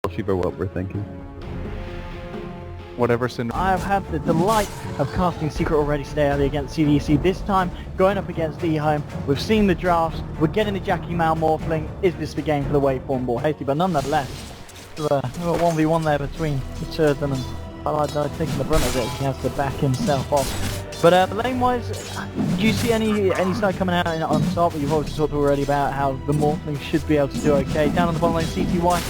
Super what we're thinking. Whatever scenario. I have had the delight of casting Secret already today early against CDC. This time, going up against EHOME. We've seen the drafts. We're getting the Jackie Mao Morphling. Is this the game for the Waveform Ball? Hasty, but nonetheless, we've got 1v1 there between the two of them, and Paladai taking the brunt of it. He has to back himself off. But lane-wise, do you see any side coming out on top? You've obviously talked already about how the Morphling should be able to do okay. Down on the bottom lane, CTY.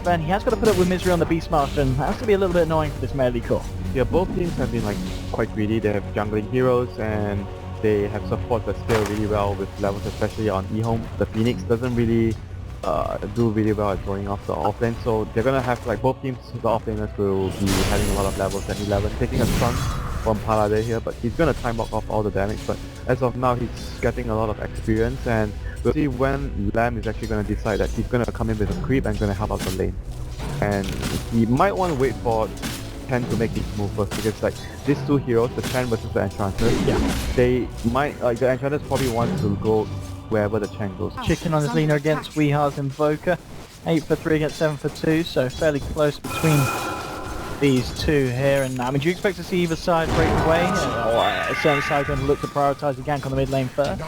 Sven, he has got to put up with misery on the Beastmaster, and that has to be a little bit annoying for this melee core. Yeah, both teams have been like quite greedy. They have jungling heroes and they have support that scale really well with levels, especially on EHOME. The Phoenix doesn't really do really well at going off the offlane, so they're gonna have like both teams, the offlaners will be having a lot of levels at 11, taking a stun from Paladai here, but he's gonna time block off all the damage. But as of now, he's getting a lot of experience, and we'll see when Lamb is actually going to decide that he's going to come in with a creep and going to help out the lane. And he might want to wait for Chen to make his move first, because like these two heroes, the Chen versus the Enchantress, they might, like the Enchantress probably wants to go wherever the Chen goes. Chicken on his leaner against Weehar's Invoker. 8 for 3 against 7 for 2, so fairly close between these two here. And I mean, do you expect to see either side break away? Or a certain side going to look to prioritise the gank on the mid lane first?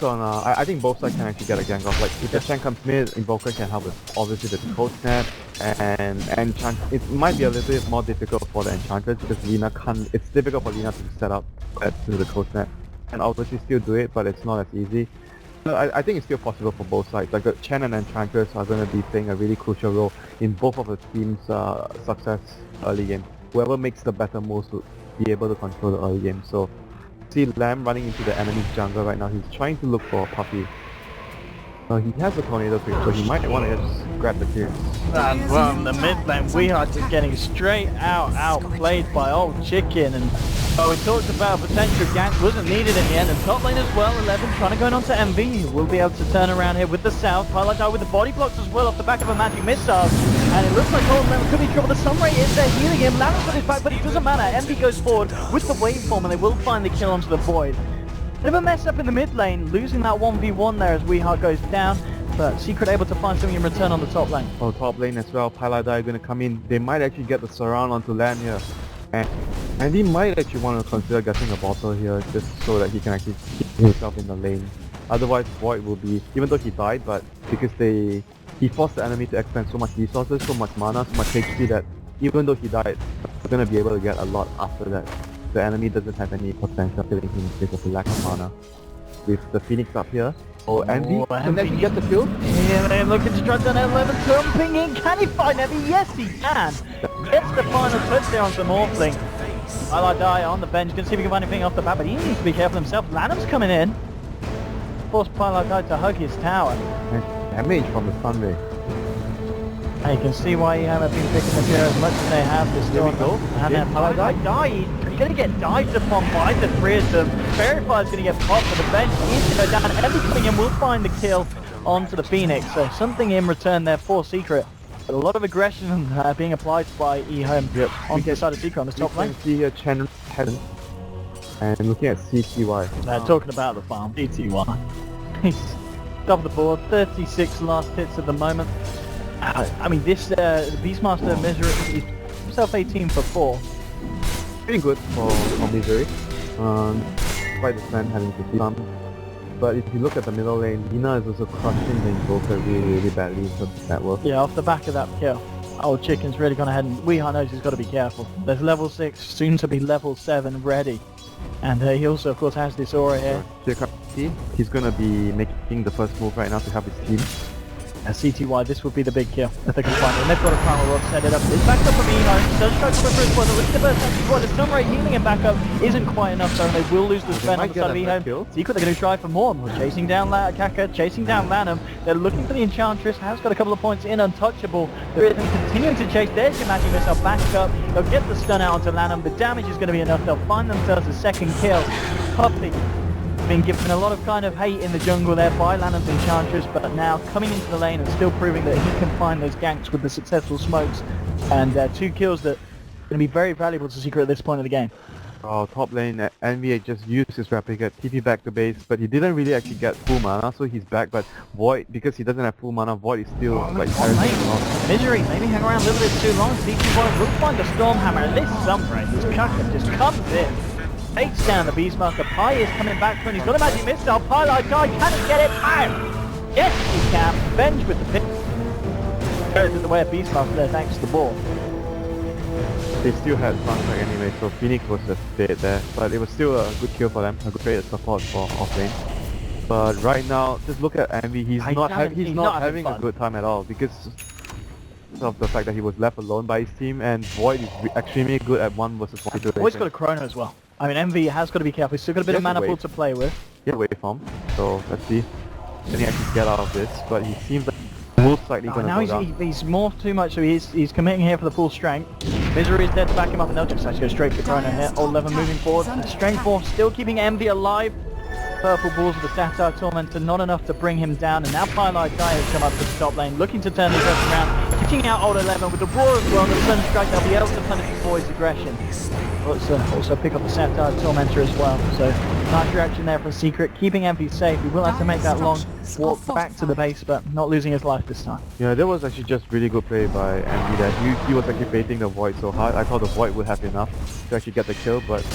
I think both sides can actually get a gank off. Like if the Chen comes mid, Invoker can help with obviously the cold snap, and it might be a little bit more difficult for the Enchantress because Lina can't. It's difficult for Lina to set up that to the cold snap, and obviously still do it, but it's not as easy. I think it's still possible for both sides. Like the Chen and Enchantress are going to be playing a really crucial role in both of the teams' success early game. Whoever makes the better moves will be able to control the early game. So see Lamb running into the enemy's jungle right now. He's trying to look for a puppy. He has a tornado pick, so he might want to just grab the kill. And from the mid lane, we are just getting straight outplayed by old Chicken. And we talked about potential gank, wasn't needed in the end. And top lane as well, 11 trying to go in onto MV. Will be able to turn around here with the south. Highlight out with the body blocks as well off the back of a magic missile. And it looks like Old Lemon could be trouble. The Sunray is there healing him. Lam's got his back, but it doesn't matter. MV goes forward with the waveform, and they will find the kill onto the void. Bit of a mess up in the mid lane, losing that 1v1 there as Weeheart goes down, but Secret able to find something in return on the top lane. Oh, top lane as well, Paladai are going to come in. They might actually get the surround onto Lamb here. And he might actually want to consider getting a bottle here just so that he can actually keep himself in the lane. Otherwise, Void will be, even though he died, but because he forced the enemy to expend so much resources, so much mana, so much HP that even though he died, he's going to be able to get a lot after that. The enemy doesn't have any potential killing him because of the lack of mana. With the Phoenix up here. Oh, Envy? Can Envy get the kill? Yeah, they're looking to strike down 11, jumping in. Can he find Envy? Yes, he can. Gets the final touch there on some Morphling. Paladai on the bench. Gonna see if he can find anything off the bat, but he needs to be careful himself. Lanham's coming in. Force Paladai to hug his tower. And damage from the Sunray. And you can see why you haven't been picking up here as much as they have this There we go. And then Paladai died. He's going to get dived upon by the three of them. Verified's going to get popped for the bench. He's going to go down. Every coming in will find the kill onto the Phoenix. So something in return there for Secret. But a lot of aggression being applied by EHOME on the side of Secret on this top lane. You can see here Chen and looking at CTY. Talking about the farm, CTY. He's top of the board, 36 last hits at the moment. I mean, this Beastmaster measure is himself 18 for 4. Pretty good for Misery. Despite the Sven having to see some. But if you look at the middle lane, Lina is also crushing the Invoker really badly in terms of net worth. Yeah, off the back of that kill. Old Chicken's really gone ahead and Weeheart knows he's got to be careful. There's level 6, soon to be level 7 ready. And he also, of course, has this aura here. He's going to be making the first move right now to help his team. CTY, this would be the big kill if they can find it. And they've got a primal rod set it up. It's backed up from EHOME. Does try to flip through as well. Look at the burst actually quite. The stun rate healing him back up isn't quite enough, so they will lose the spend on the side of EHOME. Secret, they're going to try for more. Chasing down Kaka, chasing down Lanham. They're looking for the Enchantress. Has got a couple of points in, untouchable. They're continuing to chase. There's your magic missile back up. They'll get the stun out onto Lanham. The damage is going to be enough. They'll find themselves a second kill. Puppy been given a lot of kind of hate in the jungle there by Lanham's Enchantress, but now coming into the lane and still proving that he can find those ganks with the successful smokes, and 2 kills that are going to be very valuable to Secret at this point of the game. Top lane, Envy just used his replica, TP back to base, but he didn't really actually get full mana, so he's back, but Void, because he doesn't have full mana, Void is still like Misery, maybe hang around a little bit too long. CT1 will find the Stormhammer. This Sunbreak, this Chucker just comes in, takes down the Beastmaster. Pi is coming back for him. He's got a magic missile. Pi like guy, can he get it? Bam! Yes, he can. Venge with the pick. Goes in the way of Beastmaster there, thanks to the ball. They still had soundtrack anyway, so Phoenix was just dead there. But it was still a good kill for them, a great support for offlane. But right now, just look at Envy, he's not having a good time at all because of the fact that he was left alone by his team, and Void is extremely good at 1 versus 1 situation. Void's got a Chrono as well. I mean, Envy has got to be careful. He's still got a bit of mana pool to play with. Yeah, waveform. So let's see. Can he actually get out of this? But he seems like most likely going to go down. Now he's morphed too much, so he's committing here for the full strength. Misery is dead to back him up, and they'll just actually go straight for Chrono here. Old 11 moving forward. Strength 4 still keeping Envy alive. Purple balls with the Satire Tormentor, not enough to bring him down, and now Pylite Guy has come up to the top lane, looking to turn these guys around, kicking out Old 11 with the Roar as well, and the Sunstrike, they'll be able to punish Void's aggression. Also pick up the Satire Tormentor as well, so nice reaction there from Secret, keeping Envy safe. He will have to make that long walk back to the base, but not losing his life this time. Yeah, that was actually just really good play by Envy there. He was actually baiting the Void so hard. I thought the Void would have enough to actually get the kill, but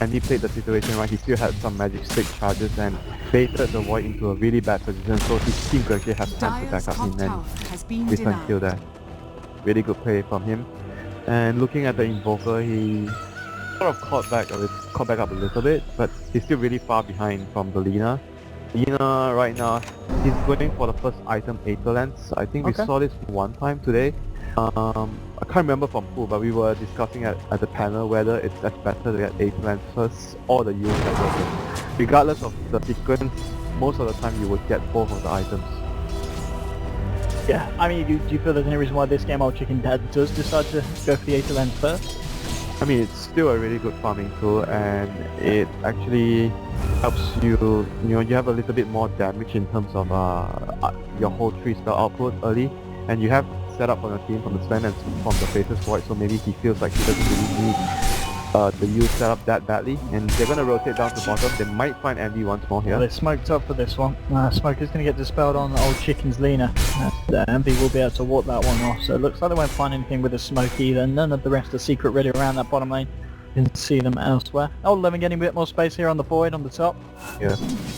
and he played the situation right. He still had some magic stick charges and baited the Void into a really bad position, so his team could actually have time to back up him and return kill there. Really good play from him. And looking at the Invoker, he sort of caught back up a little bit, but he's still really far behind from the Lina. Lina right now, he's going for the first item, Aether Lens. I think we saw this one time today. I can't remember from who, but we were discussing at the panel whether it's better to get Aether Lens first or the use network. Regardless of the sequence, most of the time you would get both of the items. Yeah, I mean, do you feel there's any reason why this game Old Chicken Dad does decide to go for the Aether Lens first? I mean, it's still a really good farming tool, and it actually helps you, you have a little bit more damage in terms of your whole 3 spell output early, and you have set up on your team from the Sven and from the Faceless Void, so maybe he feels like he doesn't really need the use set up that badly, and they're going to rotate down to bottom. They might find Envy once more here. Well, they're smoked up for this one. Smoke is going to get dispelled on Old Chicken's Lina. Envy will be able to walk that one off, so it looks like they won't find anything with a smoke either. None of the rest are secret ready around that bottom lane. Didn't see them elsewhere. Old 11 getting a bit more space here on the Void on the top. Yeah,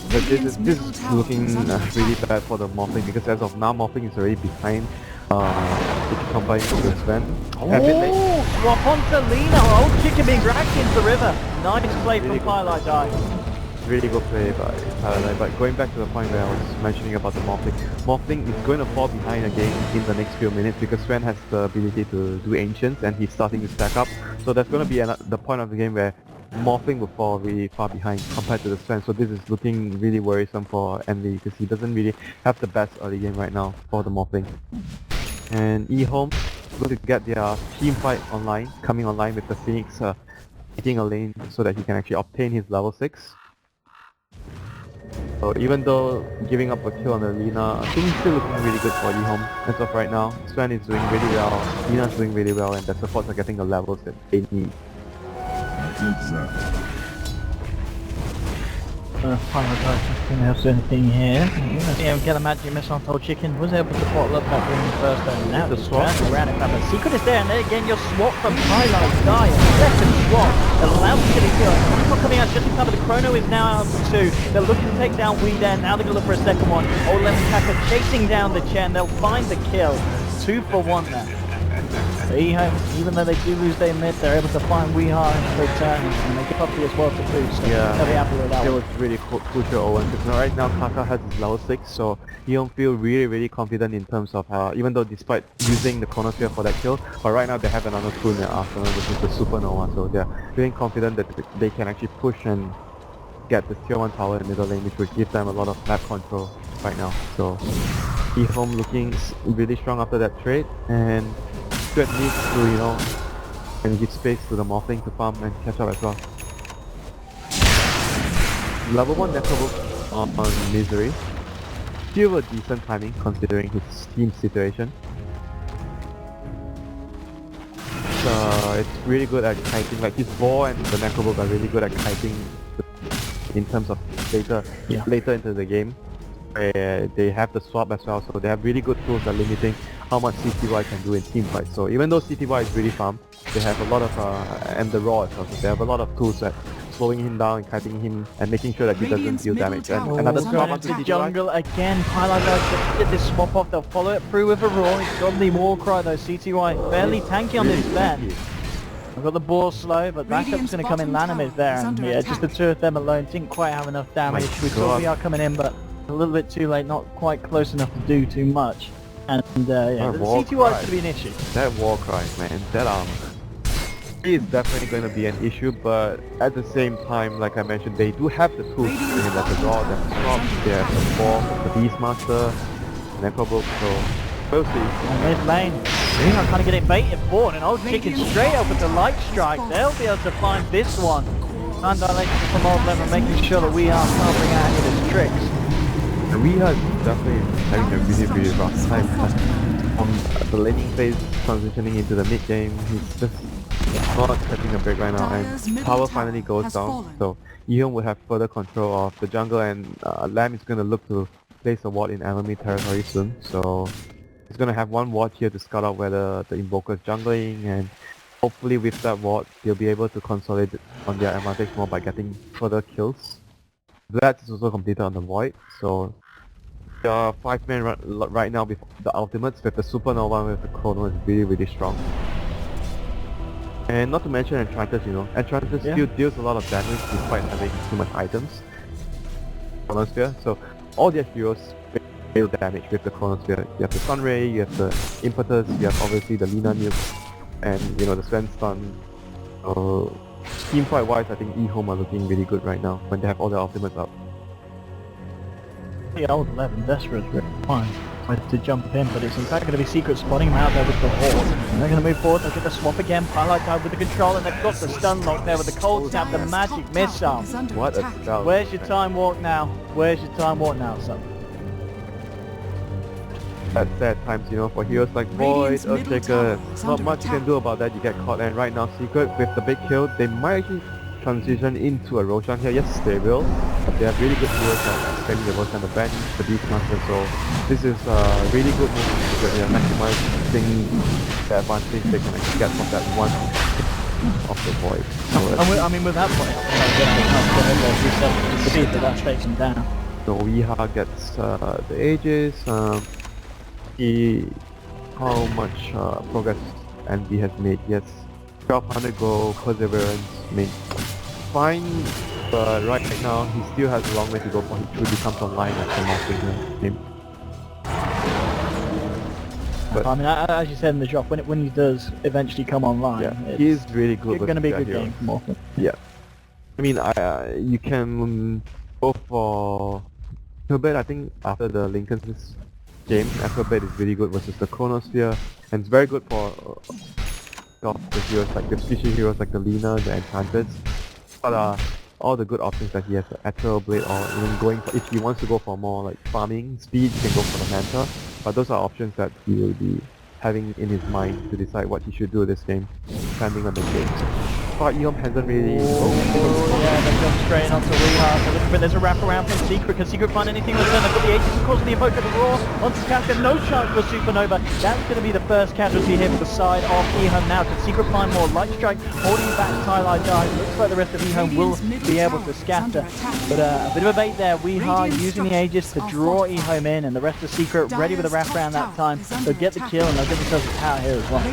but this is looking really bad for the Morphling, because as of now Morphling is already behind if you combine with the Sven. Oh, swap onto Lina. Old Chicken being dragged into the river. Nice play from Pylite Guy. Really good play by Pylite, but going back to the point where I was mentioning about the Morphling. Morphling is going to fall behind again in the next few minutes because Sven has the ability to do Ancients and he's starting to stack up. So that's going to be the point of the game where Morphling will fall really far behind compared to the Sven. So this is looking really worrisome for Envy because he doesn't really have the best early game right now for the Morphling. And EHOME going to get their team fight online, coming online with the Phoenix taking a lane so that he can actually obtain his level 6. So even though giving up a kill on the Lina, I think it's still looking really good for EHOME as of right now. Sven is doing really well, Lina's doing really well, and the supports are getting the levels that they need. Pylite Guy didn't have to do anything here. Yeah, get a magic missile on Old Chicken. Was able to bottle up that green first, and now the swap around it. The secret is there, and then again your swap from Pylite Guy. Second swap allows him to get a kill. Not coming out just in time, but the Chrono is now out for 2. They're looking to take down Weed there. Now they're going to look for a second one. Old Lemon Packer chasing down the Chen. They'll find the kill. 2 for 1 there. So EHOME, even though they do lose their mid, they're able to find Weehar and return, and they get Puppy as well to boost. So yeah, they'll be happy with that. It was really crucial Owen, because right now Kaka has his level 6, so EHOME feel really confident in terms of even though despite using the Chronosphere for that kill, but right now they have another tool in their arsenal, which is the Supernova, so they're feeling confident that they can actually push and get this tier 1 tower in the middle lane, which would give them a lot of map control right now. So EHOME looking really strong after that trade, and Squid needs to, and give space to the Morphling to farm and catch up as well. Level 1 Necrobook on Misery. Still a decent timing considering his team situation. it's really good at kiting. Like his ball and the Necrobook are really good at kiting in terms of later into the game. They have the swap as well, so they have really good tools at limiting how much CTY can do in team fights. So even though CTY is really farm, they have a lot of and the raw as well. So they have a lot of tools at slowing him down and kiting him and making sure that he doesn't deal damage. And another swap onto the CTY. jungle again. Highlight guys get this swap off. They'll follow it through with a raw. He's got the Warcry though. CTY fairly tanky on this bend. I've got the ball slow, but backup's going to come in Lanimid there, and yeah, just the two of them alone didn't quite have enough damage. We saw VR coming in, but a little bit too late, not quite close enough to do too much. And yeah, the CTY is going to be an issue. That Warcry, man, that is definitely going to be an issue, but at the same time, like I mentioned, they do have the tools. They have the Raw, they have the Swap, they have the Ball, the Beastmaster, Necrobook, so we'll see. And mid lane, I'm trying to get it baited forward, and old chicken straight up with the light strike. They'll be able to find this one. Time dilation from old level, making sure that we are covering out any of his tricks. And we are definitely having a really rough time. On the laning phase, transitioning into the mid game, he's just not catching a break right now, and power finally goes down. So EHOME will have further control of the jungle, and Lamb is going to look to place a ward in enemy territory soon. So he's going to have one ward here to scout out whether the Invoker is jungling, and hopefully with that ward, they'll be able to consolidate on their advantage more by getting further kills. That is also completed on the Void, so there are 5 men right now with the ultimates, with the Supernova, with the Chrono is really strong. And not to mention Enchantress, you know, Enchantress still deals a lot of damage despite having too much items. Chronosphere, so all their heroes deal damage with the Chronosphere. You have the Sunray, you have the Impetus, you have obviously the Lina Nuke, and you know, the Sven Stun. Team fight wise, I think EHOME are looking really good right now when they have all their ultimates up. The old 11 desperate fine to jump in, but it's in fact going to be secret spotting him out there with the Horde. And they're going to move forward, they'll get the swap again, Highlight guy with the control, and they've got the stun lock there with the cold snap, the magic missile. What a spell. Where's your time walk now? Where's your time walk now, son? At sad times, you know, for heroes like Void, Earthshaker, not much you can do about that, you get caught, and right now Secret, with the big kill, they might actually transition into a Roshan here. Yes, they will, but they have really good heroes like spending the Roshan on the bench, the Beastmaster, so this is a really good move for Secret here, maximizing the advantage they can actually get from that one of the Void. So I mean, with that point, that's taken down. So Weeha gets the Aegis, see how much progress NB has made. Yes, 1200 gold, Perseverance, made fine, but right now he still has a long way to go before he truly comes online after mastering the game. But I mean, as you said in the drop, when he does eventually come online, yeah, he is really good. It's going to be a good game from Orphan. Yeah, I mean, you can go for Hilbert. I think after the Lincoln's game, Acrobat is really good versus the Chronosphere, and it's very good for the heroes like the fishy heroes like the Lina, the Enchantress. But all the good options that he has, the Ethereal Blade, or even going for, if he wants to go for more like farming speed, he can go for the Manta. But those are options that he will be having in his mind to decide what he should do this game, depending on the game. But EHOME hasn't really... yeah, they jump straight onto Weeha. But there's a wraparound from Secret. Can Secret find anything with them? They've got the Aegis, of course, the Invoker, the Raw onto Casca. No chance for Supernova. That's going to be the first casualty here for the side of EHOME now. Can Secret find more Light Strike? Holding back Twilight Dive. Looks like the rest of EHOME will be able to scatter. But a bit of a bait there. Weeha using the Aegis to draw EHOME in, and the rest of Secret ready with a wraparound that time. They'll get the kill, and they'll get themselves a tower here as well.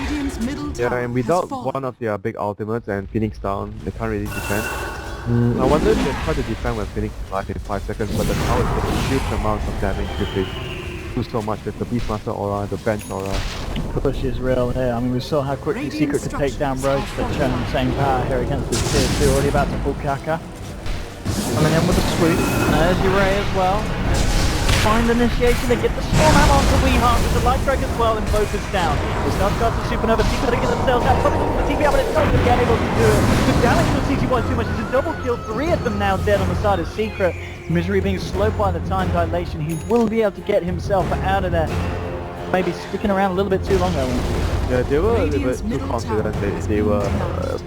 Yeah, and without one of their big ultimates and Phoenix down, they can't really defend. I wonder if they try to defend when Phoenix is alive in 5 seconds, but the tower is a huge amount of damage if they do so much with the Beastmaster aura, the bench aura. Push is real here. I mean, we saw how quickly Secret could take down Roach, but showing the same power here against this tier 2, already about to pull Kaka. Coming in with a swoop, and there's your Ray as well. Find initiation, they get the Storm Hammer onto Weeha, with the Light Strike as well, and focus down. It's not got to Supernova, Secret to get themselves out, probably the TP out, but it's not going to get able to do it. The damage from CT1 too much, it's a double kill, 3 of them now dead on the side of Secret. Misery being slowed by the time dilation, he will be able to get himself out of there. maybe sticking around a little bit too long though. Yeah, they were a little bit too confident. They were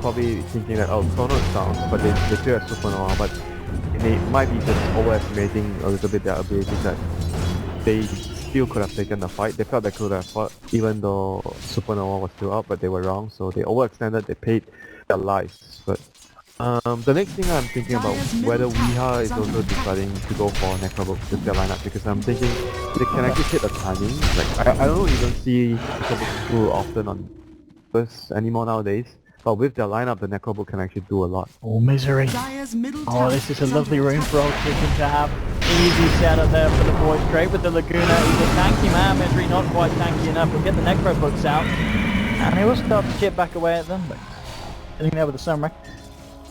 probably thinking that, oh, Chrono's down, but they still have Supernova, but they might be just overestimating a little bit their abilities that they still could have taken the fight. They felt they could have fought even though Supernova was still out, but they were wrong, so they overextended, they paid their lives. But the next thing I'm thinking about whether Weeha is also deciding to go for Necrobook with their lineup, because I'm thinking they can actually hit the timing. Like I don't even see Necrobook too often on first anymore nowadays. But with their lineup, the Necrobook can actually do a lot. Oh, misery. Oh, this is a lovely room for old Chicken to have. Easy setup there for the boys. Straight with the Laguna. He's a tanky man. Misery not quite tanky enough. He'll get the Necrobooks out. And he will start to chip back away at them. But sitting there with the Sunray.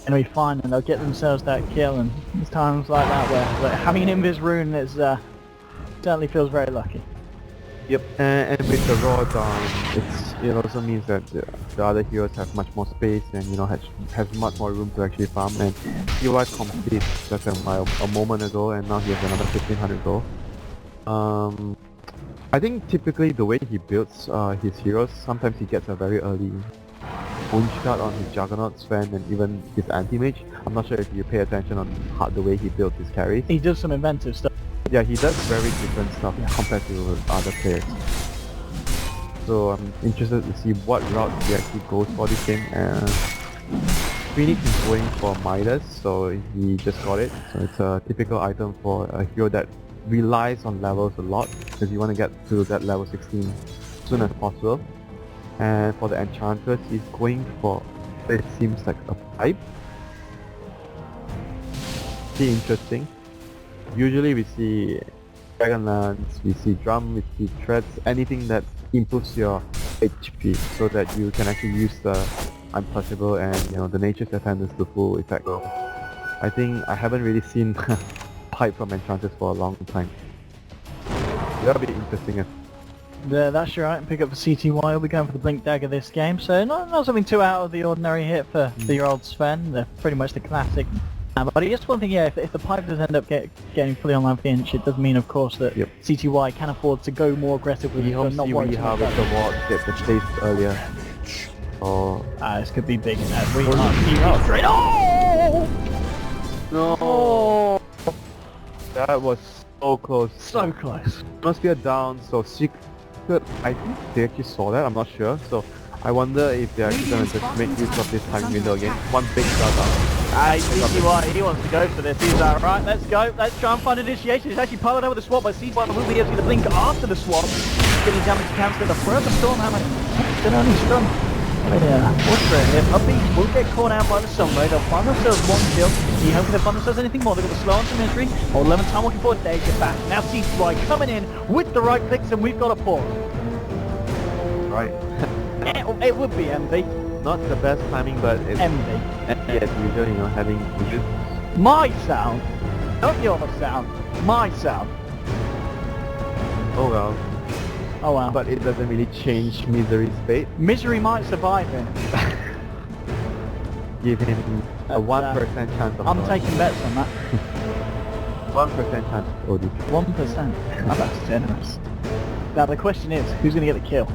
And he'll be fine, and they'll get themselves that kill. And there's times like that where like, having an Invis rune is certainly feels very lucky. Yep, and with the Raw down, it also means that the other heroes have much more space and has much more room to actually farm. And UI completed just a moment ago, and now he has another 1500 gold. I think typically the way he builds his heroes, sometimes he gets a very early punch card on his Juggernaut, Sven, and even his anti-mage. I'm not sure if you pay attention on the way he builds his carries. He does some inventive stuff. Yeah, he does very different stuff compared to other players. So I'm interested to see what route he actually goes for this game. Phoenix is going for Midas, so he just got it. So it's a typical item for a hero that relies on levels a lot, because you want to get to that level 16 as soon as possible. And for the Enchantress, he's going for, it seems like a pipe. Pretty interesting. Usually we see Dragonlance, we see Drum, we see Threads, anything that improves your HP so that you can actually use the Untouchable and the Nature's Attendance to full effect. I think I haven't really seen pipe from Enchantress for a long time. That'll be interesting. That's right, pick up for CTY, we'll be going for the Blink Dagger this game, so not something too out of the ordinary hit for your old Sven. They're pretty much the classic. But just one thing, if the pipe does end up getting fully online for the inch, it does mean, of course, that CTY can afford to go more aggressively. EHOME not worry with the ward, get the chase earlier. This could be big. We can't keep out straight. Oh! No! That was so close. So close. Atmosphere down, so Secret, I think they actually saw that, I'm not sure. So I wonder if they're actually going to just make use of this time window again. One big shot down. CTY, he wants to go for this. He's right, let's go. Let's try and find initiation. He's actually piloted over the swap, but CTY will be able to get the blink after the swap. Getting damage to cancel the further Stormhammer. Still only stun. What's right here? Puppy will get caught out by the Sunray. They'll find themselves one kill. Do you hope they find themselves anything more? They've got the slow onto Misery. Or 11 time looking forward. They get back. Now CTY coming in with the right clicks, and we've got a pause. Right. It would be MV. Not the best timing, but it's MV. as usual, having issues. My sound, not your sound. My sound. Oh well. Oh wow. But it doesn't really change Misery's fate. Misery might survive him. Give him a 1% chance of I'm taking bets on that. 1% chance of OD. 1%. Oh, that's generous. Now the question is, who's going to get the kill?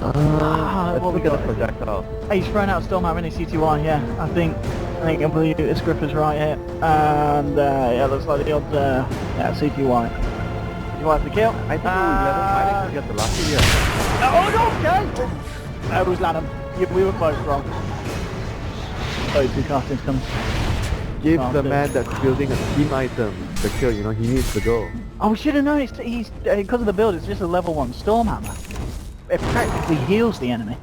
What we got a projectile. Hey, he's thrown out Stormhammer in his CTY, yeah. I think I believe this Gripper's right here. And yeah, looks like the odd CTY. CTY for the kill. I think might actually get the last video. Oh no, okay! That was Lanham. We were both wrong. Those two castings come. Give the man that's building a team item the kill, he needs to go. Oh, we should have known he's because of the build, it's just a level 1 Stormhammer. It practically heals the enemy.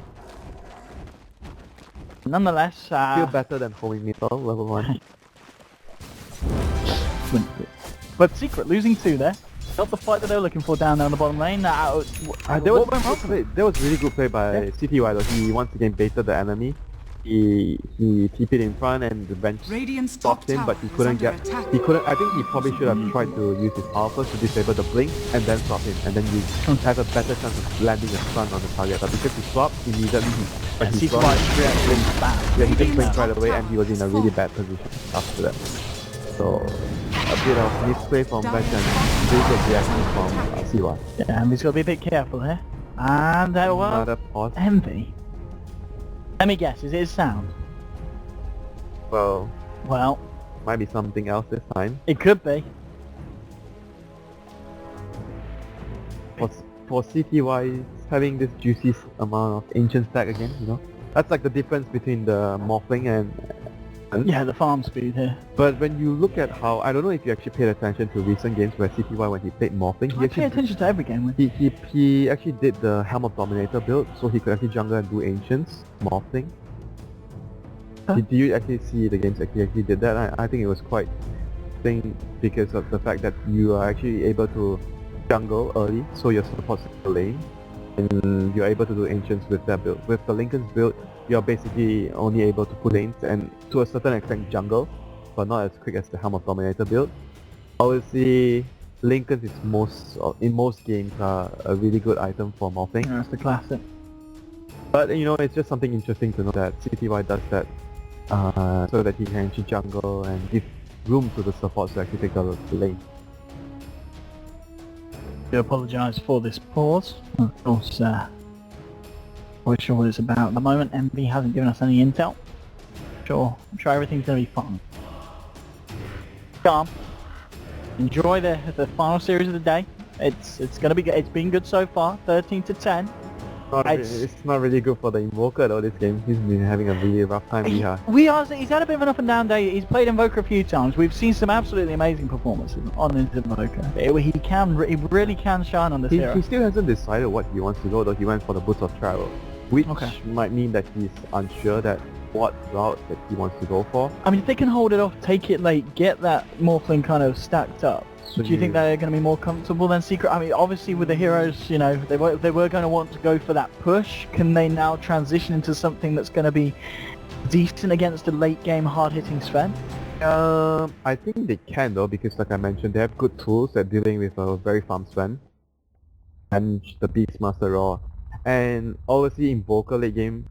Nonetheless, Feel better than homing metal, level 1. But Secret losing 2 there. Not the fight that they were looking for down there on the bottom lane. There was really good play by CTY though. He once again baited the enemy. He TP'd in front and the bench stopped him, but he couldn't I think he probably should have tried to use his alpha to disable the blink and then swap him, and then you have a better chance of landing a stun on the target. But because he swapped, immediately he swapped, he just blinked right away and he was in a really bad position after that. So a bit of misplay from Vetch and very good reaction from CY. Yeah, Envy's got to be a bit careful here. And well, Another pause. Envy. Let me guess, is it his sound? Well, Well, might be something else this time. it could be. For CTY, having this juicy amount of ancient stack again, you know, that's like the difference between the Morphling and Yeah, the farm speed here. But when you look at how, I don't know if you actually paid attention to recent games where CTY, when he played Morphling, I pay attention to every game. he actually did the Helm of Dominator build, so he could actually jungle and do Ancients, Morphling. Huh? Did you actually see the games that he actually did that? I think it was quite thing because of the fact that you are actually able to jungle early, so your support's in the lane, and you're able to do Ancients with that build. With the Linken's build, you're basically only able to pull lanes and to a certain extent jungle, but not as quick as the Helm of Dominator build. Obviously, Linken's is in most games are a really good item for Morphling. Yeah, that's the classic. But you know, it's just something interesting to know that CTY does that so that he can actually jungle and give room to the supports to actually take the lane. I do apologise for this pause. Of course, not sure what it's about at the moment. MV hasn't given us any intel. I'm sure everything's going to be fine. Calm. Enjoy the final series of the day. It's going to be good. It's been good so far. 13 to 10. It's not really good for the Invoker though this game. He's been having a really rough time He's had a bit of an up and down day. He's played Invoker a few times. We've seen some absolutely amazing performances on his Invoker. He really can shine on this hero. He still hasn't decided what he wants to go though. He went for the Boots of Travel, which might mean that he's unsure that what route that he wants to go for. I mean, if they can hold it off, take it late, get that Morphling kind of stacked up, do you think they're going to be more comfortable than Secret? I mean, obviously with the heroes, you know, they were going to want to go for that push. Can they now transition into something that's going to be decent against a late game hard-hitting Sven? I think they can though, because like I mentioned, they have good tools at dealing with a very farm Sven and the Beastmaster Raw. And obviously Invoker late game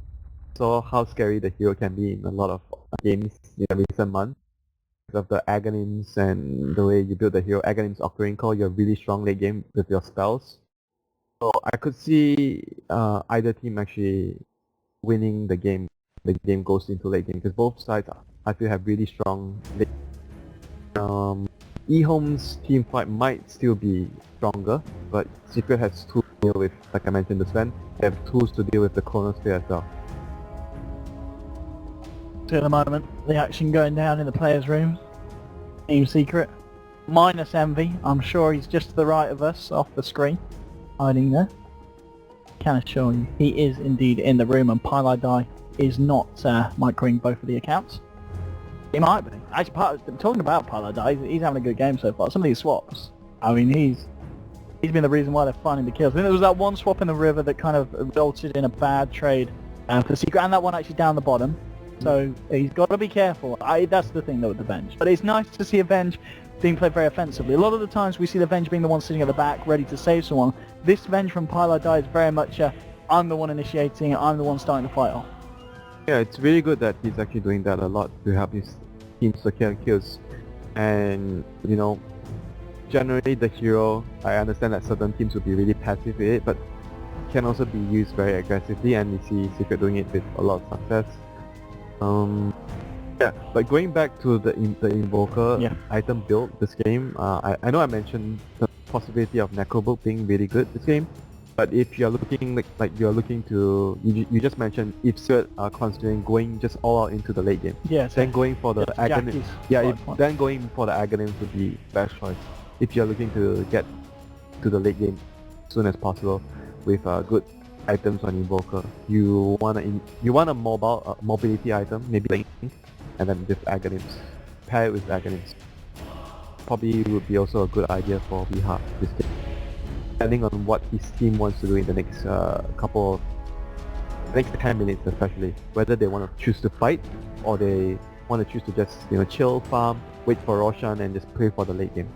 saw how scary the hero can be in a lot of games in the recent months. Of the Aghanims and the way you build the hero. Aghanims Octarine Core, you're really strong late game with your spells. So I could see either team actually winning the game. The game goes into late game because both sides I feel have really strong late. EHOME's team fight might still be stronger, but Secret has tools to deal with, like I mentioned, the Sven. They have tools to deal with the Chronosphere as well. At the moment, the action going down in the players' room. Team Secret, minus Envy. I'm sure he's just to the right of us off the screen, hiding there. Can assure you, he is indeed in the room, and Pylai is not microing both of the accounts. He might be. Actually, talking about Pylai, he's having a good game so far. Some of these swaps, I mean, he's been the reason why they're finding the kills. I think there was that one swap in the river that kind of resulted in a bad trade for Secret, and that one actually down the bottom. So he's got to be careful. That's the thing though with the Venge. But it's nice to see a Venge being played very offensively. A lot of the times we see the Venge being the one sitting at the back ready to save someone. This Venge from Pylai is very much I'm the one initiating, I'm the one starting the fight off. Yeah, it's really good that he's actually doing that a lot to help his team secure kills. And, you know, generally the hero, I understand that certain teams will be really passive with it, but can also be used very aggressively, and we see Secret doing it with a lot of success. Yeah, but going back to the Invoker item build this game, I know I mentioned the possibility of Necrobook being really good this game, but if you're looking like you're looking to, you just mentioned if Cert are considering going just all out into the late game, then going for the Aghanim, then going for the Aghanim would be best choice if you're looking to get to the late game as soon as possible with good items on Invoker. You want a mobility item, maybe Link, and then with Aghanims. Pair it with Aghanims. Probably would be also a good idea for Viha this game. Depending on what his team wants to do in the next next 10 minutes especially. Whether they want to choose to fight or they want to choose to just chill, farm, wait for Roshan and just play for the late game.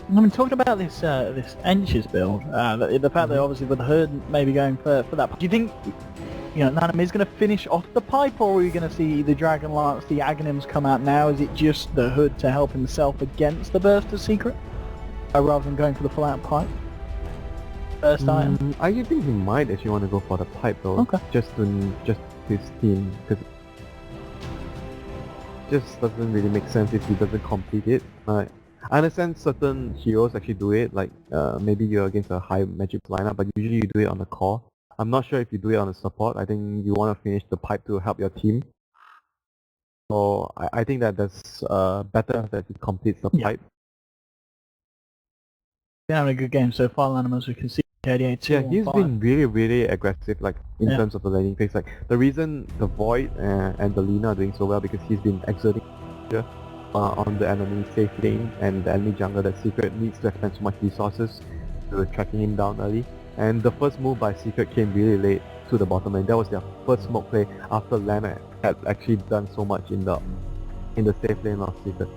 I mean, talking about this this Ench's build, the fact that obviously with the Herd maybe going for that, do you think you know, Nanam is going to finish off the pipe, or are we going to see the Dragon Lance, the Aghanims come out now? Is it just the Hood to help himself against the Burst of Secret? Rather than going for the full-out pipe? First item? I think he might actually want to go for the pipe though. Okay. Just his team, because just doesn't really make sense if he doesn't complete it. I understand certain heroes actually do it, like maybe you're against a high magic lineup, but usually you do it on the core. I'm not sure if you do it on the support. I think you want to finish the pipe to help your team. So I think that that's better that he completes the pipe. Been having a good game so far, Lanham, as we can see. KDA 2 Yeah, he's been really aggressive, like in terms of the laning phase. Like the reason the Void and the Lina are doing so well because he's been exerting on the enemy safe lane, and the enemy jungle that Secret needs to expend so much resources to tracking him down early. And the first move by Secret came really late to the bottom lane. That was their first smoke play after Lam had actually done so much in the safe lane of Secret.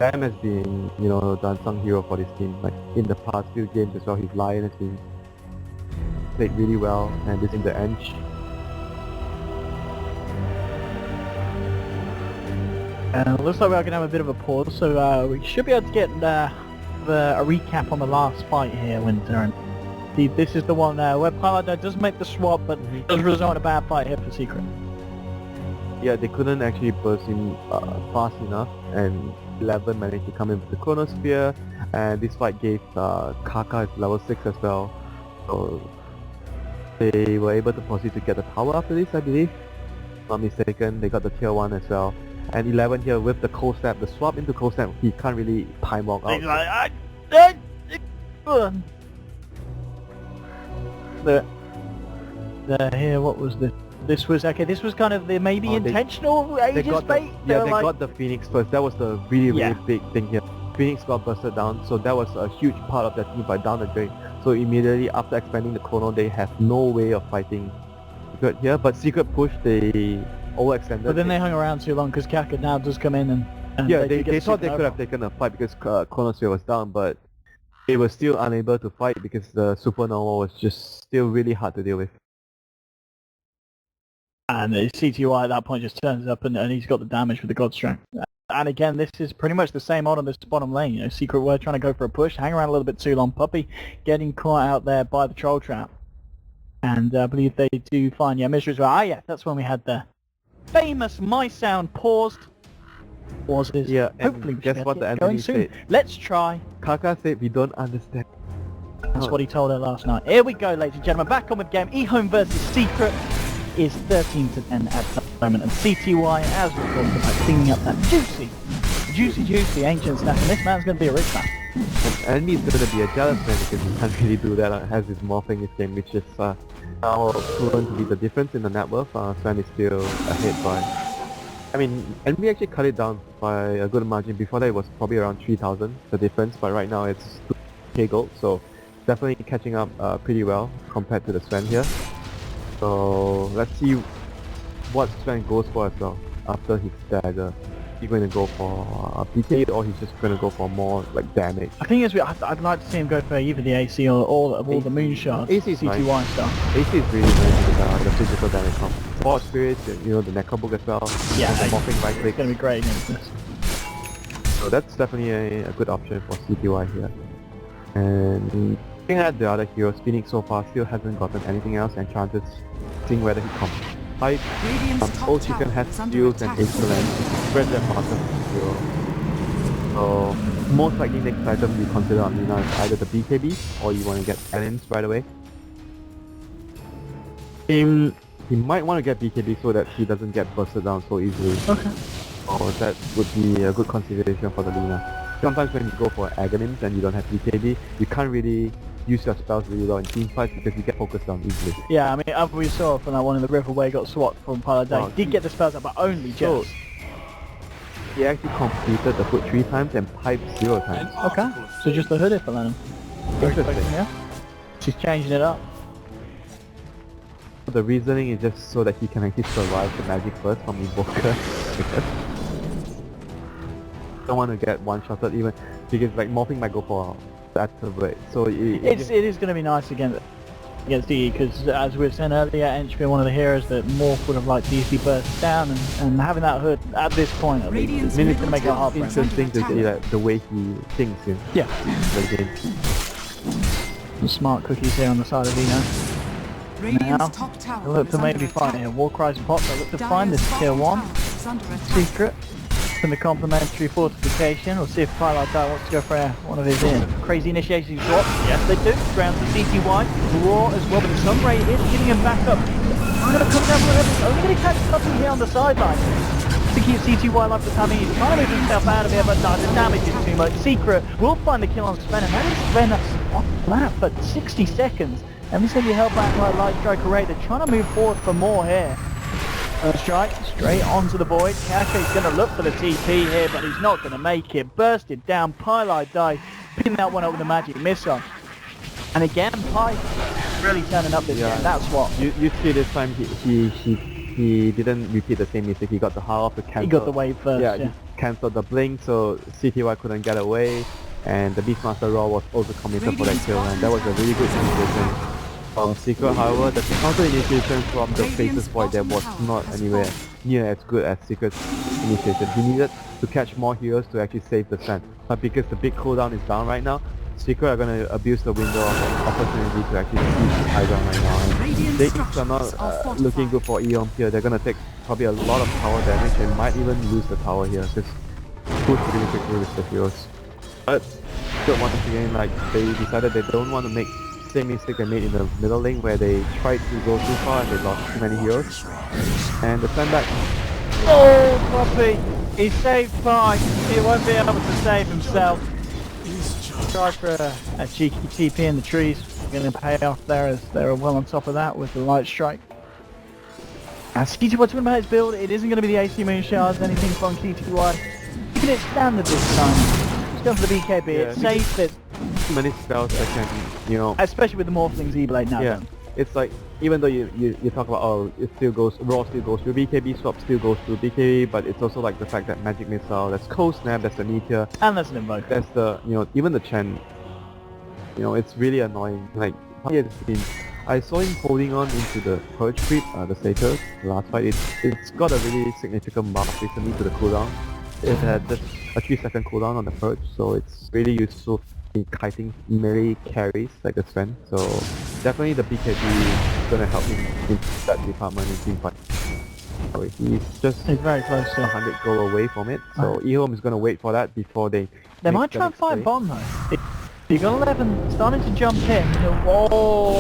Lam has been, you know, the unsung hero for this team. Like in the past few games as well, his Lion has been played really well, and this in the end. Looks like we're going to have a bit of a pause, so we should be able to get a recap on the last fight here, Winter. And this is the one where Paladin does make the swap, but does result in a bad fight here for Secret. Yeah, they couldn't actually burst in fast enough, and 11 managed to come in with the Chronosphere, and this fight gave Kaka his level 6 as well. So they were able to proceed to get the tower after this, I believe. Not mistaken, they got the tier 1 as well. And 11 here with the cold snap, the swap into cold snap, he can't really time walk out. He's like, here, what was this? This was okay. This was kind of the maybe intentional Aegis bait. They got the Phoenix first. That was the really big thing here. Phoenix got busted down, so that was a huge part of that team fight down the drain. So immediately after expanding the Chrono, they have no way of fighting Secret here. But Secret push, they overextended. But then they hung around too long because Kaka now does come in and yeah, they thought they could have taken a fight because Chronosphere was down, but they were still unable to fight because the Supernova was just still really hard to deal with. And the CTY at that point just turns up and he's got the damage with the God Strength. And again, this is pretty much the same on this bottom lane. You know, Secret were trying to go for a push, hang around a little bit too long. Puppey getting caught out there by the Troll Trap. And I believe they do find, Mishra as well. Yeah, that's when we had the famous My Sound pause. Pauses. Yeah, and hopefully guess what the enemy said? Let's try. Kaka said, we don't understand. That's what he told her last night. Here we go, ladies and gentlemen. Back on with game. EHOME versus Secret is 13-10 at the moment, and CTY, as we talked about, cleaning up that juicy ancient snap, and this man's going to be a rich man. And enemy is going to be a jealous man because he can't really do that. Has his morphing his game, which is now proven to be the difference in the net worth. Sven is still ahead by, I mean, enemy actually cut it down by a good margin. Before that it was probably around 3,000 the difference, but right now it's 2k gold, so definitely catching up pretty well compared to the Sven here. So let's see what Sven goes for as well after his dagger. Is he going to go for a BK or he's just going to go for more like damage? I think I'd like to see him go for either the AC or all the moon shards, CTY nice. stuff. AC is really nice with the physical damage from Forge Spirits, and, you know, the Necro Book as well. Yeah, and the morphing right click. It's going to be great against this. So that's definitely a good option for CTY here. And looking at the other heroes, Phoenix so far still hasn't gotten anything else, and chances seeing whether he comes. Old Chicken has skills and excellence, spread their faster hero. So most likely next item you consider on Lina is either the BKB or you want to get cannons right away. He might want to get BKB so that he doesn't get busted down so easily. Okay. So that would be a good consideration for the Lina. Sometimes when you go for Aghanims and you don't have BKB, you can't really use your spells really well in team fights because you get focused down easily. Yeah, I mean, as we saw from that one in the river where he got swapped from Paladin, he did get the spells up, but only just. He actually completed the foot 3 times and piped 0 times. Okay, so just the hood for Lennon. Interesting. Yeah. She's changing it up. The reasoning is just so that he can actually survive the magic first from Invoker. Don't want to get one-shotted even because like morphing might go for that way. So it is going to be nice again. against DE, because as we were saying earlier, Ench being one of the heroes that Morph would have liked to easily burst down, and having that hood at this point at least, it's going to make it hard for him. Interesting to see that the way he thinks in the game. Some smart cookies here on the side of Eno. Now, they'll look to maybe find here. War Cries and Pops, they'll look to find this tier 1 secret from the complementary fortification. We'll see if Twilight Dye wants to go for one of his crazy initiation drops. Yes, they do. Grounds the CTY. Raw as well, but the Sunray is giving him back up. I'm going to come down for him. He's only going to catch something here on the sideline to keep CTY alive for the time being. He's trying to move himself out of here, but no, the damage is too much. Secret will find the kill on Sven, and that is Sven that's off flat for 60 seconds. And we said you held back by Light Strike Array. They're trying to move forward for more here. Strike straight onto the void. Kashe's going to look for the TP here, but he's not going to make it. Bursted down. Pylite die. Picking that one up with a magic missile. And again, Pi really turning up this game. That's what. You see this time he didn't repeat the same mistake. He got the half to cancel. He got the wave first. Yeah, he cancelled the blink, so CTY couldn't get away. And the Beastmaster Raw was also committed for that kill, and that was a really good initiation from Secret. However, the counter initiation from the Faceless Void there was not anywhere near as good as Secret's initiation. He needed to catch more heroes to actually save the Sven. But because the big cooldown is down right now, Secret are going to abuse the window of opportunity to actually seize the high ground right now. And things are not looking good for EHOME here. They're going to take probably a lot of tower damage and might even lose the tower here, because push really quickly with the heroes. But still, once again, like, they decided they don't want to make the same mistake they made in the middle lane, where they tried to go too far and they lost too many heroes. And the sandbag. Oh, Puppy! He saved Pi. He won't be able to save himself. Try for a cheeky TP in the trees. Going to pay off there, as they're well on top of that with the Light Strike. As CTY talking about his build, it isn't going to be the AC Moon Shards, anything from CTY. Keeping it standard this time. Going for the BKB, it's safe that too many spells that can, you know, especially with the Morphling Z-Blade now. Yeah, it's like, even though you talk about, oh, it still goes, Raw still goes through BKB, Swap still goes through BKB, but it's also like the fact that Magic Missile, that's Cold Snap, that's the Meteor, and that's an Invoker. That's the, you know, even the Chen, you know, it's really annoying. Like, I saw him holding on into the Purge Creep, the Satyr, the last fight. It's got a really significant buff recently to the cooldown. It had just a 3-second cooldown on the Purge, so it's really useful in kiting melee carries like the Sven. So definitely the BKB is gonna help him in that department in team fight. So he's very close to 100 gold away from it. So EHOME is gonna wait for that before they might try and fight bomb though. You got 11 starting to jump in. Whoa!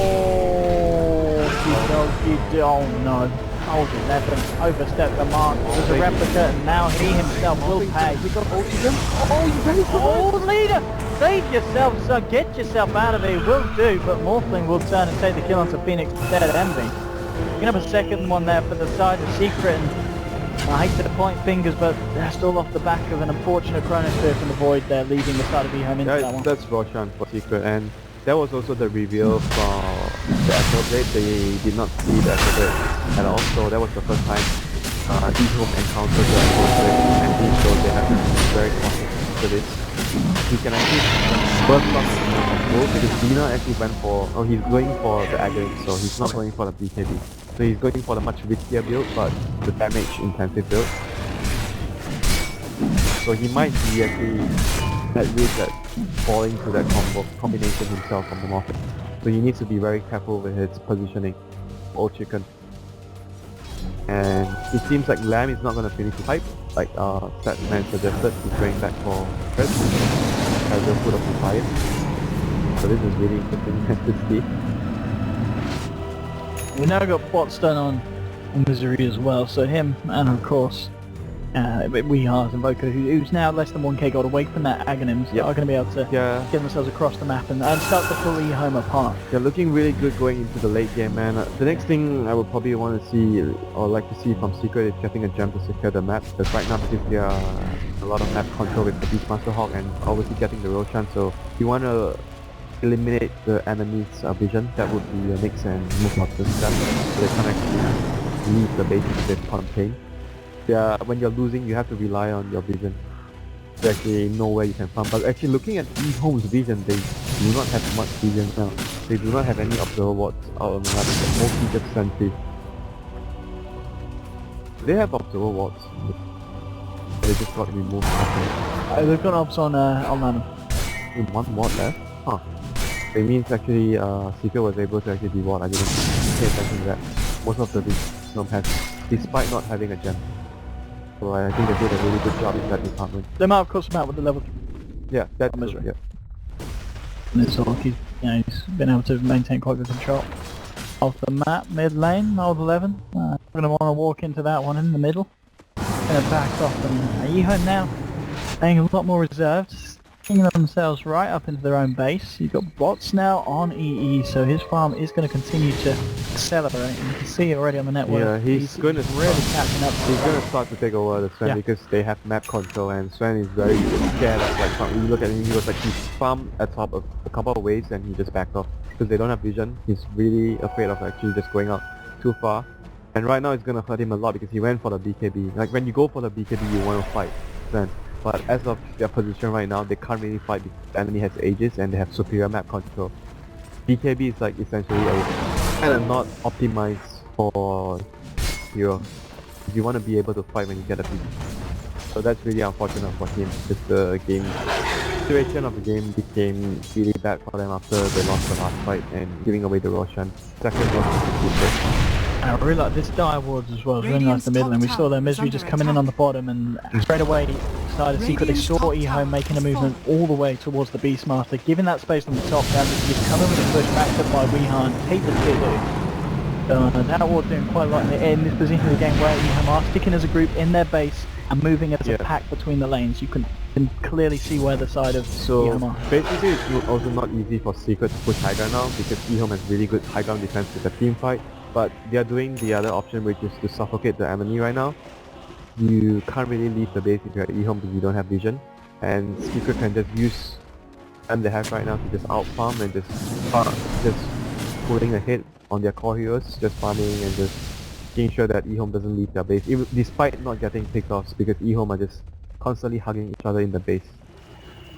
You don't know. Old 11 overstepped the mark. There's a replica, and now he himself will pay. We got Ultigum. Oh, you ready for it? Leader! Save yourself, son. Get yourself out of here. Will do, but Morphling will turn and take the kill onto Phoenix instead of Envy. You're gonna have a second one there for the side of Secret. And I hate to point fingers, but they're still off the back of an unfortunate Chronosphere from the Void there, leaving the side of EHOME into that one. That's Roshan for Secret, and that was also the reveal from the Echo Blade. They did not see the Echo Blade at all, so that was the first time EHOME encountered the Echo Blade, and so they have to be very cautious for this. He can actually burst off the both, because Dina actually went for, he's going for the Aghanim, so he's not going for the BKB. So he's going for the much riskier build, but the damage intensive build. So he might be actually at risk at falling to that combination himself from the Morphic. So he needs to be very careful with his positioning. Old Chicken. And it seems like Lamb is not going to finish the hype, like Statman suggested. He's going back for Fred as a foot of the fire. So this is really interesting to see. We now got Bots done on Misery as well, so him and of course We Are Invoker, who's now less than 1k gold away from that Aghanims, are going to be able to get themselves across the map and start to pull EHOME apart. They're looking really good going into the late game, man. The next thing I would probably want to see, or like to see from Secret, is getting a gem to secure the map, because right now because there are a lot of map control with the Beastmaster Hawk and obviously getting the Roshan, so if you want to eliminate the enemy's vision, that would be a mix and move up to step, so they can't actually leave the base if they've campaign. Yeah, when you're losing, you have to rely on your vision. there's actually nowhere you can farm. But actually looking at EHOME's vision, they do not have much vision now. They do not have any observer wards out on the map, it's mostly just sentry. They have observer wards, but they just got removed. They've got ops on land. One ward left? Huh. It means actually Secret was able to actually deward. I didn't pay attention to that. Most of the Gnome has, despite not having a gem. So I think they did a really good job in that department. They might have crossed him out with the level 3. Yeah, that's Misery. yeah. And it's all, he's been able to maintain quite good control of the map, mid lane, old 11. We're going to want to walk into that one in the middle. Going to back off, and EHOME now playing a lot more reserved, bringing themselves right up into their own base. You've got bots now on EE, so his farm is going to continue to accelerate, and you can see it already on the network. Yeah, he's going to really catching up. He's going to start to take over the Sven because they have map control, and Sven is very scared of like farm. You look at him, he was like he farmed at top of a couple of waves and he just backed off because they don't have vision. He's really afraid of actually just going out too far. And right now it's going to hurt him a lot because he went for the BKB. Like when you go for the BKB, you want to fight Sven. But as of their position right now, they can't really fight because the enemy has Aegis and they have superior map control. BKB is like essentially kind of not optimized for hero. You want to be able to fight when you get a BKB. So that's really unfortunate for him. Just the game situation of the game became really bad for them after they lost the last fight and giving away the Roshan. Second Roshan. I really like this dire wards as well, it's really nice in the middle, and we saw their Misery just coming in on the bottom, and straight away decided Secret. They saw EHOME making a movement all the way towards the Beastmaster, giving that space on the top, and just coming with a push backed up by Weehan. Hate the Tilu. That ward doing quite a lot in this position of the game where EHOME are sticking as a group in their base and moving as a pack between the lanes. You can clearly see where the side of EHOME are. Basically it's also not easy for Secret to push high ground now because EHOME has really good high ground defense with the team fight. But they are doing the other option, which is to suffocate the enemy right now. You can't really leave the base if you're at EHOME because you don't have vision. And Secret can just use time they have right now to just out farm and just pulling ahead on their core heroes, just farming and just making sure that EHOME doesn't leave their base, even, despite not getting pick-offs because EHOME are just constantly hugging each other in the base.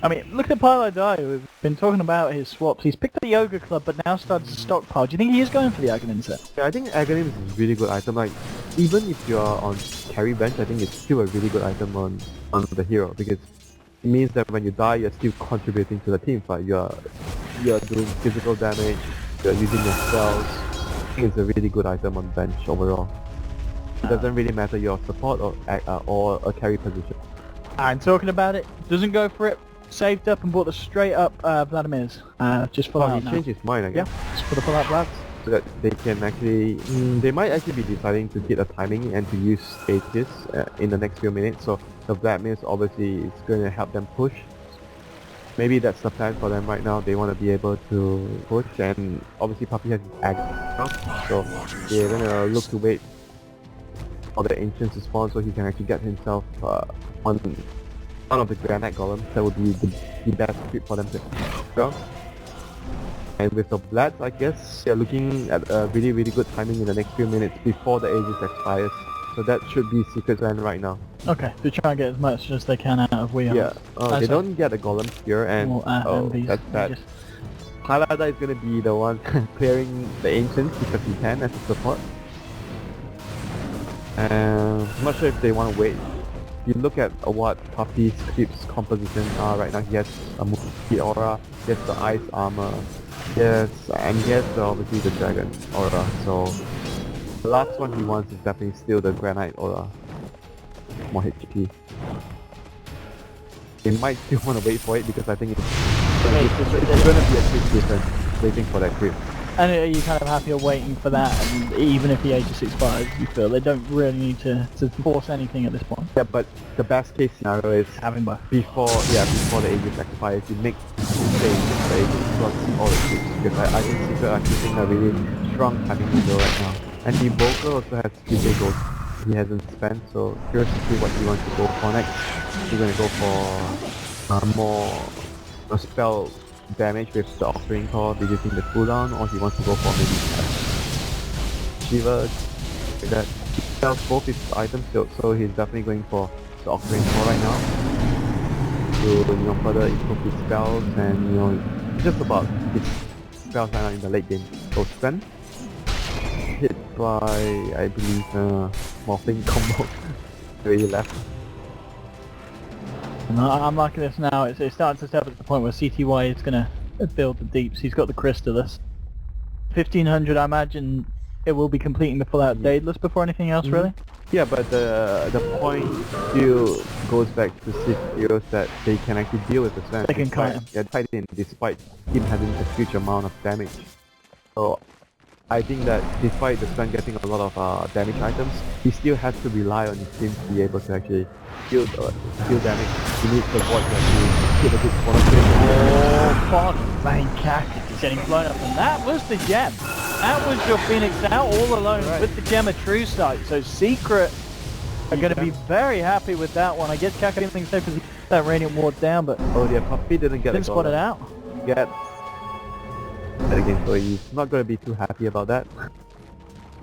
I mean, look at Pilo Dai, we've been talking about his swaps. He's picked up the Yoga Club but now started to stockpile. Do you think he is going for the Aghanim set? Yeah, I think Aghanim is a really good item. Like, even if you're on carry bench, I think it's still a really good item on the hero because it means that when you die, you're still contributing to the team fight. You're doing physical damage, you're using your spells. I think it's a really good item on bench overall. It doesn't really matter your support or a carry position. I'm talking about it, doesn't go for it. Saved up and bought the straight up Vladimir's. Just for that. He changed his mind, I guess. Yeah, just for the pull out Vlads. So that they can actually, they might actually be deciding to hit a timing and to use Aegis in the next few minutes. So the Vladimir's obviously is going to help them push. Maybe that's the plan for them right now. They want to be able to push, and obviously Puppy has his Aghanim, so they're going to look to wait for the Ancients to spawn so he can actually get himself one of the Granite Golems. That would be the best script for them to go. And with the Bloods, I guess they're looking at a really good timing in the next few minutes before the Aegis expires. So that should be Secret's end right now. Okay, they try and get as much as they can out of Weehan. Yeah, they don't get a Golem here, and that's bad. Halada is going to be the one clearing the Ancients because he can as a support. I'm not sure if they want to wait. If you look at what Puppy's creep's composition are right now, he has a Multi Aura, he has the Ice Armor, yes, and he has obviously the Dragon Aura, so the last one he wants is definitely still the Granite Aura. More HP. They might still want to wait for it because I think it's going to be a quick difference waiting for that creep. And are you kind of happy you're waiting for that, and even if the Aegis expires, you feel they don't really need to force anything at this point? Yeah, but the best case scenario is having both. Before the Aegis expires, you make the Aegis plus all the creeps, because I think Secret are keeping a really strong timing window right now. And the Invoker also has 3 big goals he hasn't spent, so curious to see what he wants to go for next. He's going to go for more spell damage with the Offering Core, reducing the cooldown, or he wants to go for maybe Shiva, like that. He sells both his items, so he's definitely going for the Offering Core right now. further improve his spells and just about his spells right now in the late game. So Sven hit by I believe Morphling combo already left. And I'm liking this now. It's starting to step at the point where CTY is going to build the deeps. He's got the Crystallis. 1500, I imagine it will be completing the full-out Daedalus before anything else, really? Yeah, but the point still goes back to Sith that they can actually deal with the Sven. They can kite him. Yeah, fight him despite him having a huge amount of damage. So I think that despite the Sven getting a lot of damage items, he still has to rely on his team to be able to actually deal damage. He needs the ward to actually hit a good corner kill. Oh, fuck, main Cack is getting blown up, and that was the gem. That was your Phoenix out all alone with the gem of True Sight. So Secret are going to be very happy with that one. I guess Cack didn't think so because he put that Radiant Ward down, but oh yeah, Puppy didn't spot it out. Get again, so he's not going to be too happy about that.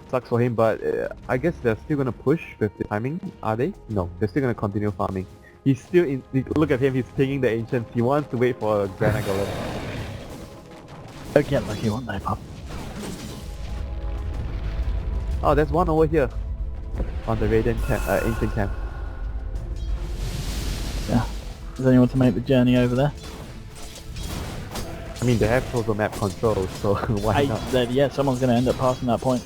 Sucks for him, but I guess they're still going to push with the timing, are they? No, they're still going to continue farming. He's still in, look at him, he's pinging the Ancients. He wants to wait for a Granite Golem. Don't get lucky one day, Pup. Oh, there's one over here on the Radiant camp, Ancient camp. Yeah. Does anyone want to make the journey over there? I mean, they have total map control, so why not? Yeah, someone's going to end up passing that point.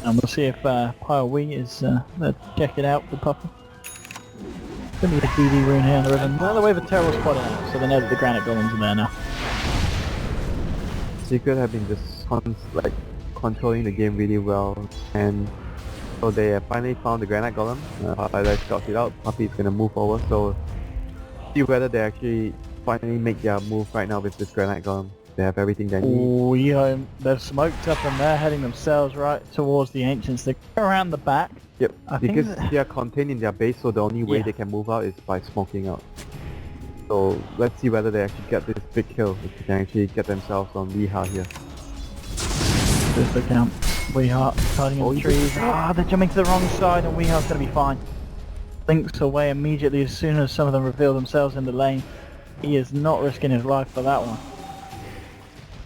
And we'll see if Pile Wee is check it out for Puppy. Gonna be a DD rune here on the ribbon. Well, the way the Terror spotted out, so they know that the Granite Golems are there now. Secret have been just controlling the game really well, and so they have finally found the Granite Golem. They scouts it out. Puppy is gonna move over, so see whether they actually finally make their move right now with this Granite Golem. They have everything they need. Oh, yeah, they're smoked up and they're heading themselves right towards the Ancients. They're around the back. Yep, because they are contained in their base, so the only way they can move out is by smoking out. So let's see whether they actually get this big kill, if they can actually get themselves on Weeha here. There's the camp. Weeha hiding in the trees. They're jumping to the wrong side and Weeha's going to be fine. Links away immediately as soon as some of them reveal themselves in the lane. He is not risking his life for that one.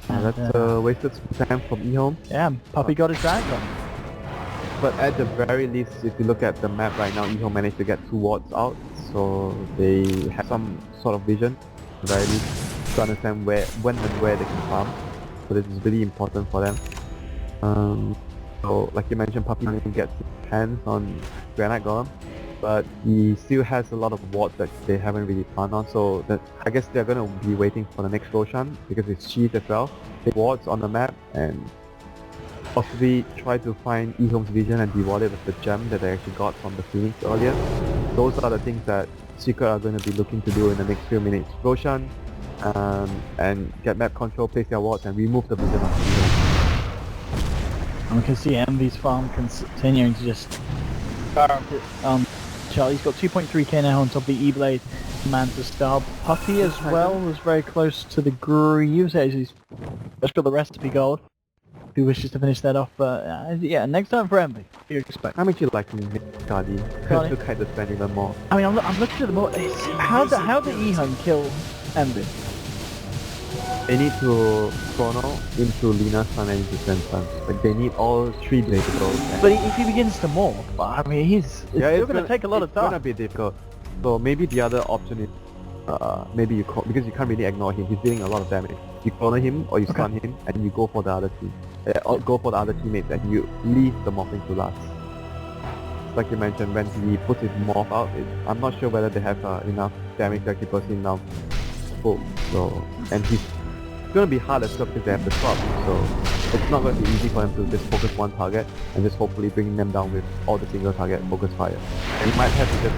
That's wasted some time from EHOME. Yeah, Puppy got his drag on. But at the very least, if you look at the map right now, EHOME managed to get 2 wards out, so they have some sort of vision, at the very least, to understand when and where they can farm. So this is really important for them. So like you mentioned, Puppy can get his hands on Granite Golem, but he still has a lot of wards that they haven't really planned on, so that I guess they're gonna be waiting for the next Roshan because it's sheathed as well. They wards on the map and possibly try to find EHOME's vision and reward it with the gem that they actually got from the Phoenix earlier. Those are the things that Secret are going to be looking to do in the next few minutes. Roshan and get map control, place their wards and remove the vision of EHOME. And we can see Envy's farm continuing to just Charlie's got 2.3k now on top of the E-Blade, Manta Star. Puppy as well was very close to the Greaves. He's just got the recipe gold. Who wishes to finish that off, but yeah, next time for Envy. What do you expect? I'm actually liking Guardian. To kind of spend even more. I mean, I'm looking at the more. How did EHOME kill Envy? They need to chrono into Lina's Sun and into Sen's Sun. Like they need all 3 to go. But if he begins to morph, I mean, it's still going to take a lot of time. It's going to be difficult. So maybe the other option is maybe you because you can't really ignore him. He's dealing a lot of damage. You corner him or you stun him, and you go for the other team. Or go for the other teammates, and you leave the morphing to last. Like you mentioned, when he puts his morph out, I'm not sure whether they have enough damage to actually burst him down full. So, and he's gonna be hard as well because they have the swap. So it's not going to be easy for them to just focus one target and just hopefully bring them down with all the single target focus fire. And he might have to just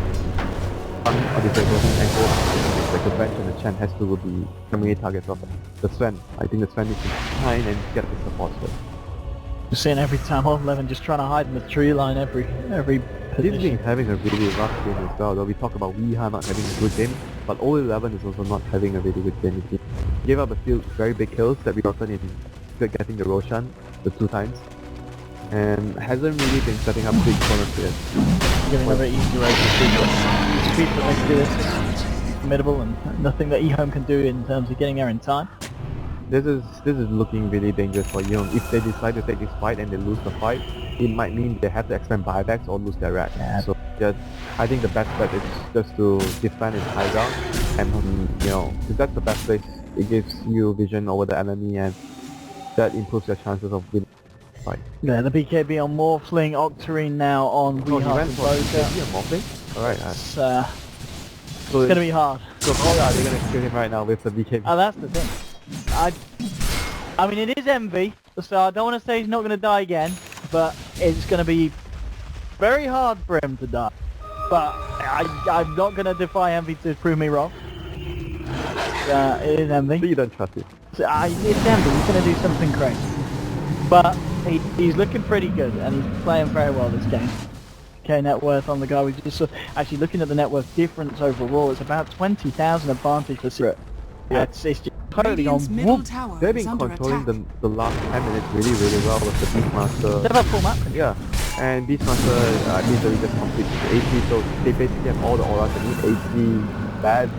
or disable him and go like the bench and the Chen has to be primary targets of the Sven. I think the Sven needs to shine and get the support first. You're seeing every time off 11 just trying to hide in the tree line every position. He's having a really rough game as well, though we talk about Weeha not having a good game, but 011 is also not having a really good game. He gave up a few very big kills that resulted in getting the Roshan the 2 times, and hasn't really been setting up big corners yet. Giving another easy race to speed, but let's do this. formidable and nothing that EHOME can do in terms of getting there in time. This is looking really dangerous for EHOME. If they decide to take this fight and they lose the fight, it might mean they have to expand buybacks or lose their rack. Yeah. So I think the best bet is just to defend its high ground, and you know, if that's the best place, it gives you vision over the enemy, and that improves your chances of winning the fight. Yeah, the BKB on Morphling, Octarine now on Oh, he Weehart went and for Boca. BKB on Morphling? Alright, It's so gonna be hard. So how are they gonna kill him right now with the BKB? Oh, that's the thing. I mean, it is Envy, so I don't want to say he's not going to die again, but it's going to be very hard for him to die. But I'm not going to defy Envy to prove me wrong. It is Envy. So you don't trust it? So, it's Envy, he's going to do something crazy. But he's looking pretty good, and he's playing very well this game. Okay, net worth on the guy. We just saw, actually looking at the net worth difference overall, it's about 20,000 advantage for Secret. Yeah. It's just totally on middle whoop. tower They've is been under controlling attack. the last 10 minutes really well with the Beastmaster. They've had full map. Yeah, and Beastmaster easily just completes the AC, so they basically have all the auras they need. AC, Bad,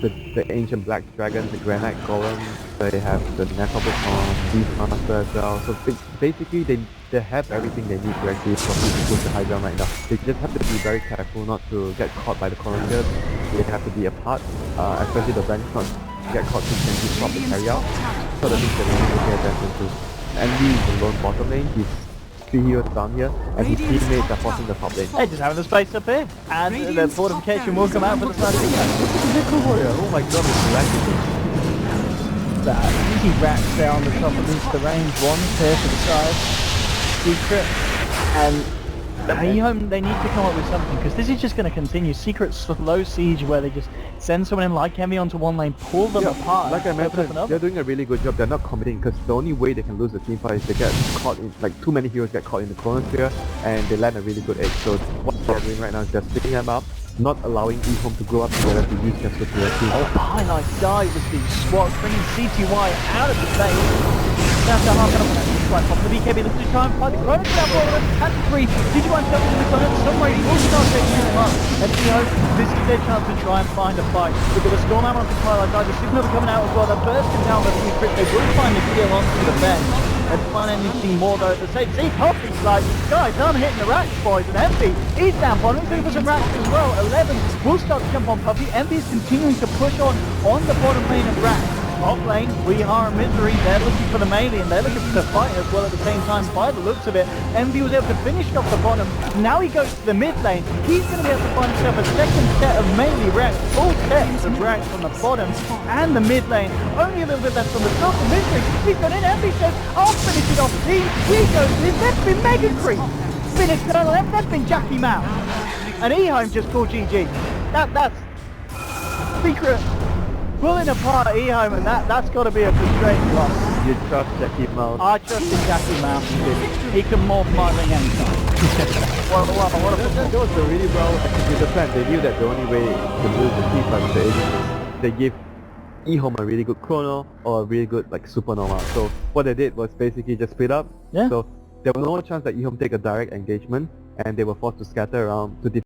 the Ancient Black Dragon, the Granite Golem, they have the Necrobaton, Beastmaster as well, so basically they have everything they need to actually proceed to push the high ground right now. They just have to be very careful not to get caught by the Colossus. They have to be apart, especially the bench not get caught too can stop the carry out. So the things that we need to pay attention to. Andy is alone bottom lane, he's 3 heroes down here, and his teammates are forcing the top lane. Hey, just having the space up here, and the fortification will come out for the side of the Nickel Warrior, oh my god, it's electric. that easy racks there on the top of these, the range ones here for the side. Secret, and EHOME, they need to come up with something, because this is just going to continue. Secret slow siege where they just send someone in like Envy onto one lane, pull them apart. Like I open up mentioned, another. they're doing a really good job. They're not committing, because the only way they can lose the team fight is they get caught in, like too many heroes get caught in the chronosphere, and they land a really good egg. So what they're doing right now is they're splitting them up, not allowing EHOME to grow up together to use their superiority. Oh, highlight dive with these swats, bringing CTY out of the base. Now to half an hour, right off the BKB, looking to try and fight the Chronos down forward at 3. CTY stuck in the corner, somewhere he will start taking him up. And this is their chance to try and find a fight. We've got a Storm Hammer onto Twilight Dive, the Signal coming out as well, they're bursting down the Secret, they will find the deal onto the bench. And find anything more though at the same. See, Puffy's like, guys, I'm hitting the racks, boys, and Envy, he's down bottom, he's looking for some racks as well. 11 will start to jump on Puffy. Envy is continuing to push on the bottom lane of racks. Top lane, Weehart and Misery, they're looking for the melee and they're looking for the fight as well at the same time by the looks of it. Envy was able to finish off the bottom. Now he goes to the mid lane. He's going to be able to find himself a second set of melee racks, full sets of racks from the bottom and the mid lane. Only a little bit left on the top of Misery. He's got in. Envy says, I'll finish it off. He goes in. That's been Mega Creep. Finish Colonel M. That's been Jackie Mao. And EHOME just called GG. That's Secret. Pulling apart EHOME, and that's got to be a frustrating loss. You trust Jackie Mao? I trust in Jackie Mao. He can morph my ring anytime. What That was a really well executed plan. They knew that the only way to lose the team fight with the agents is they give EHOME a really good chrono or a really good like supernova. So what they did was basically just split up. Yeah. So there was no chance that EHOME take a direct engagement, and they were forced to scatter around to